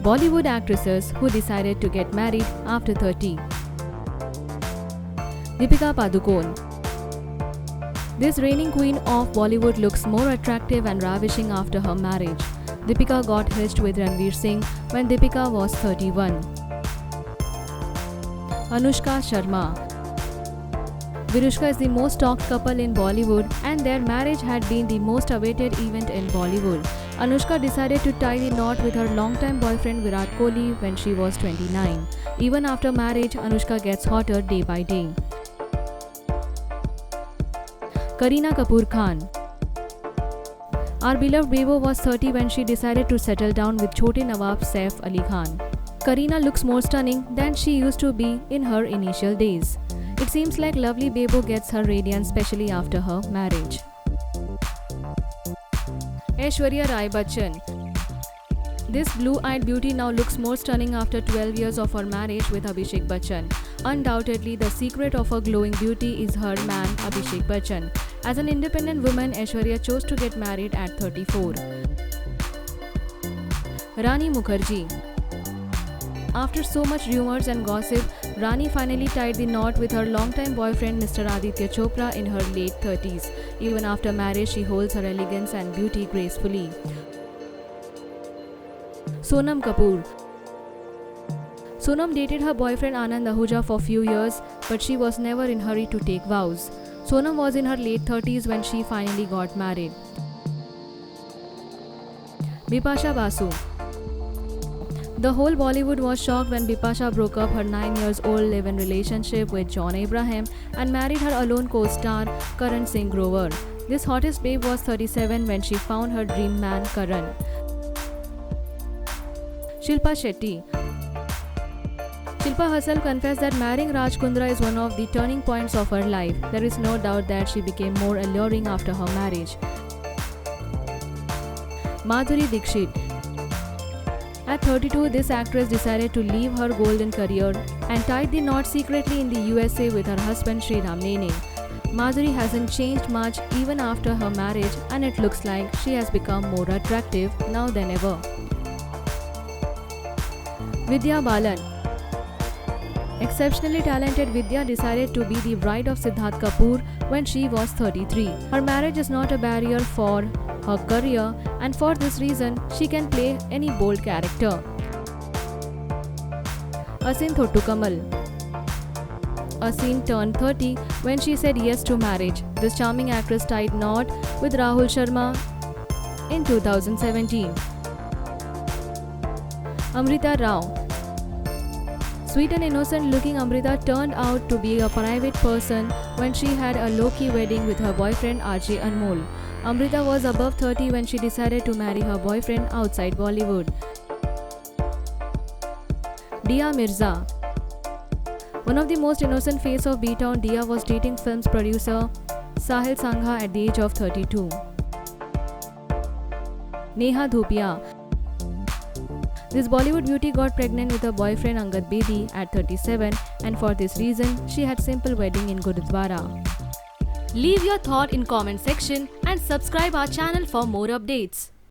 Bollywood actresses who decided to get married after 30. Deepika Padukone. This reigning queen of Bollywood looks more attractive and ravishing after her marriage. Deepika got hitched with Ranveer Singh when Deepika was 31. Anushka Sharma. Virushka is the most talked couple in Bollywood, and their marriage had been the most awaited event in Bollywood. Anushka decided to tie the knot with her longtime boyfriend Virat Kohli when she was 29. Even after marriage, Anushka gets hotter day by day. Kareena Kapoor Khan. Our beloved Bebo was 30 when she decided to settle down with Chote Nawab Saif Ali Khan. Kareena looks more stunning than she used to be in her initial days. It seems like lovely Bebo gets her radiance especially after her marriage. Aishwarya Rai Bachchan. This blue-eyed beauty now looks more stunning after 12 years of her marriage with Abhishek Bachchan. Undoubtedly, the secret of her glowing beauty is her man Abhishek Bachchan. As an independent woman, Aishwarya chose to get married at 34. Rani Mukherjee. After so much rumors and gossip, Rani finally tied the knot with her longtime boyfriend Mr. Aditya Chopra in her late 30s. Even after marriage, she holds her elegance and beauty gracefully. Sonam Kapoor. Sonam dated her boyfriend Anand Ahuja for few years, but she was never in a hurry to take vows. Sonam was in her late 30s when she finally got married. Bipasha Basu. The whole Bollywood was shocked when Bipasha broke up her 9-year-old live-in relationship with John Abraham and married her alone co-star Karan Singh Grover. This hottest babe was 37 when she found her dream man Karan. Shilpa Shetty. Shilpa herself confessed that marrying Raj Kundra is one of the turning points of her life. There is no doubt that she became more alluring after her marriage. Madhuri Dixit. At 32, this actress decided to leave her golden career and tied the knot secretly in the USA with her husband Sriram Nene. Madhuri hasn't changed much even after her marriage, and it looks like she has become more attractive now than ever. Vidya Balan. Exceptionally talented Vidya decided to be the bride of Siddharth Kapoor when she was 33. Her marriage is not a barrier for her career, and for this reason, she can play any bold character. Asin Thotukamal. Asin turned 30 when she said yes to marriage. This charming actress tied knot with Rahul Sharma in 2017. Amrita Rao. Sweet and innocent-looking Amrita turned out to be a private person when she had a low-key wedding with her boyfriend RJ Anmol. Amrita was above 30 when she decided to marry her boyfriend outside Bollywood. Dia Mirza. One of the most innocent face of B-Town, Dia was dating film's producer Sahil Sangha at the age of 32. Neha Dhupia. This Bollywood beauty got pregnant with her boyfriend Angad Bedi at 37, and for this reason, she had simple wedding in Gurudwara. Leave your thought in comment section and subscribe our channel for more updates.